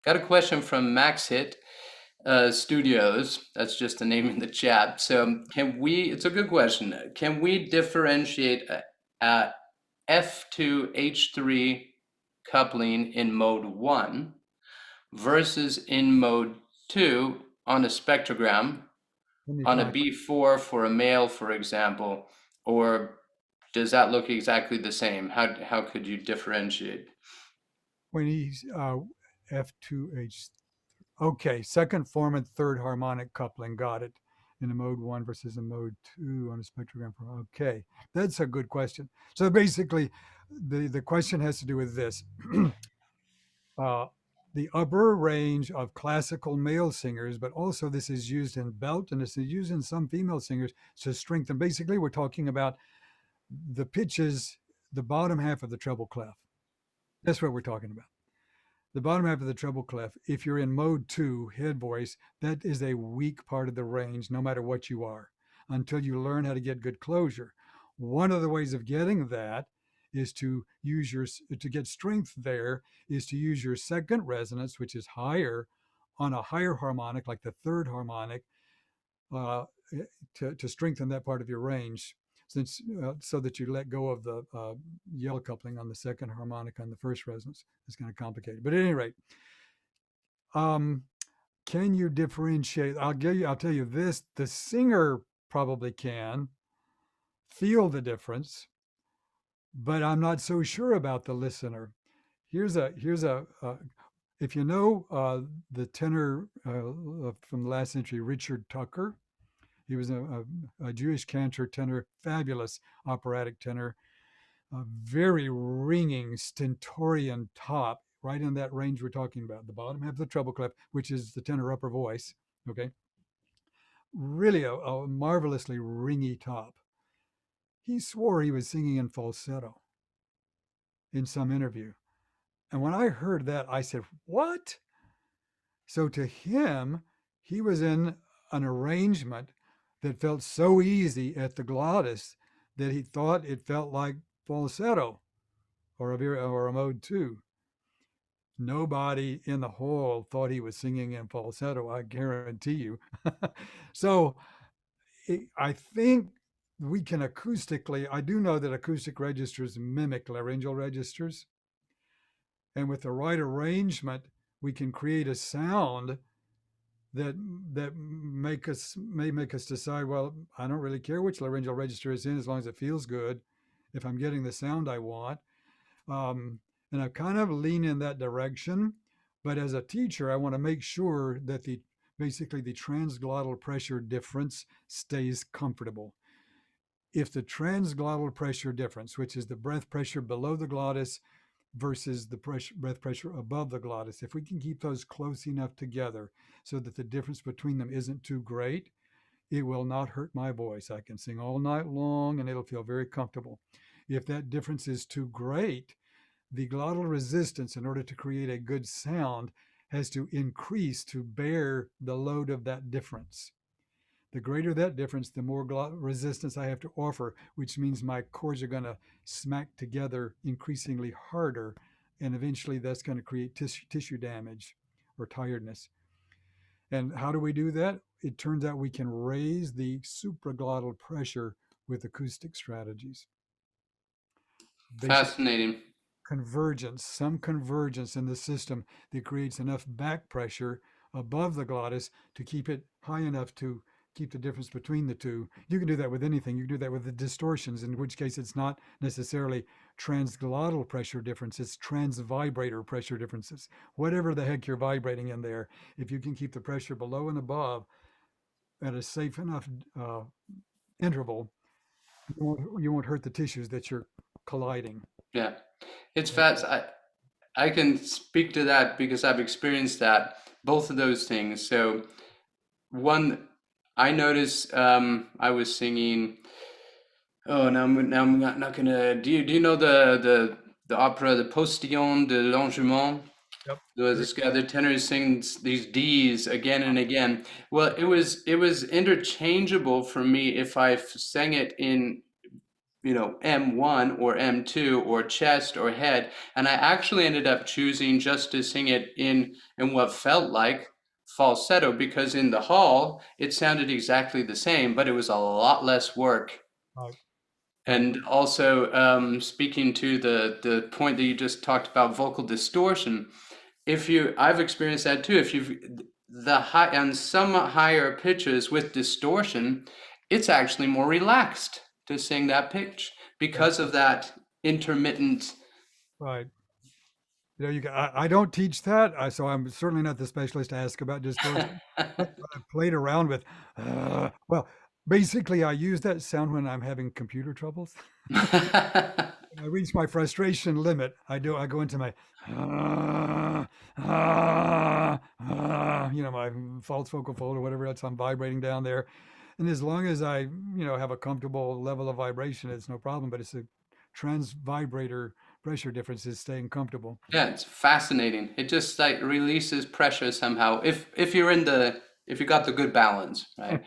Got a question from Max Hit Studios. That's just the name in the chat. So can we, it's a good question. Can we differentiate a F2H3 coupling in mode 1 versus in mode 2 on a spectrogram on a B4 for a male, for example, or does that look exactly the same? How could you differentiate? When he's F2H. Okay, second form and third harmonic coupling. Got it. In a mode one versus a mode two on a spectrogram. Okay, that's a good question. So basically, the question has to do with this. uh, the upper range of classical male singers, but also this is used in belt and this is used in some female singers to strengthen. Basically, we're talking about the pitches, the bottom half of the treble clef. That's what we're talking about. The bottom half of the treble clef, if you're in mode two, head voice, that is a weak part of the range, no matter what you are, until you learn how to get good closure. One of the ways of getting that is to use to get strength there is to use your second resonance, which is higher, on a higher harmonic, like the third harmonic, uh, to strengthen that part of your range, since so that you let go of the yellow coupling on the second harmonic on the first resonance. It's kind of complicated, but at any rate, um, can you differentiate? I'll tell you this: the singer probably can feel the difference, but I'm not so sure about the listener. Here's a if you know the tenor from the last century, Richard Tucker. He was a Jewish cantor tenor, fabulous operatic tenor, a very ringing stentorian top, right in that range we're talking about. The bottom half of the treble clef, which is the tenor upper voice. Okay, really a marvelously ringy top. He swore he was singing in falsetto in some interview, and when I heard that, I said, "What?" So to him, he was in an arrangement that felt so easy at the glottis that he thought it felt like falsetto or a mode two. Nobody in the hall thought he was singing in falsetto, I guarantee you. So I think we can acoustically, I do know that acoustic registers mimic laryngeal registers. And with the right arrangement, we can create a sound that may make us decide, well, I don't really care which laryngeal register it's in as long as it feels good, if I'm getting the sound I want. Um, and I kind of lean in that direction. But as a teacher, I want to make sure that basically the transglottal pressure difference stays comfortable. If the transglottal pressure difference, which is the breath pressure below the glottis versus the breath pressure above the glottis, if we can keep those close enough together so that the difference between them isn't too great, it will not hurt my voice. I can sing all night long and it'll feel very comfortable. If that difference is too great, the glottal resistance, in order to create a good sound, has to increase to bear the load of that difference. The greater that difference, the more resistance I have to offer, which means my chords are going to smack together increasingly harder, and eventually that's going to create tissue damage or tiredness. And how do we do that? It turns out we can raise the supraglottal pressure with acoustic strategies. Basic Fascinating. convergence, some convergence in the system that creates enough back pressure above the glottis to keep it high enough to keep the difference between the two. You can do that with anything. You can do that with the distortions, in which case it's not necessarily transglottal pressure difference, it's transvibrator pressure differences. Whatever the heck you're vibrating in there, if you can keep the pressure below and above at a safe enough interval, you won't hurt the tissues that you're colliding. Yeah, it's fast. I can speak to that because I've experienced that, both of those things. So one, I noticed I was singing. Oh, now I'm not gonna. Do you know the opera, the Postillon de Longement? Yep. This guy, the tenor sings these D's again and again. Well, it was interchangeable for me if I sang it in M1 or M2 or chest or head. And I actually ended up choosing just to sing it in what felt like falsetto, because in the hall it sounded exactly the same, but it was a lot less work. Right. Right. And also, speaking to the point that you just talked about, vocal distortion, I've experienced that too. If you've the high on some higher pitches with distortion, it's actually more relaxed to sing that pitch Yeah. because of that intermittent. Right. I don't teach that, so I'm certainly not the specialist to ask about distortion. But I played around with, well, basically, I use that sound when I'm having computer troubles. When I reach my frustration limit, I go into my, my false focal fold or whatever else I'm vibrating down there. And as long as I, have a comfortable level of vibration, it's no problem. But it's a trans vibrator pressure difference is staying comfortable. Yeah, it's fascinating. It just like releases pressure somehow if you got the good balance, right?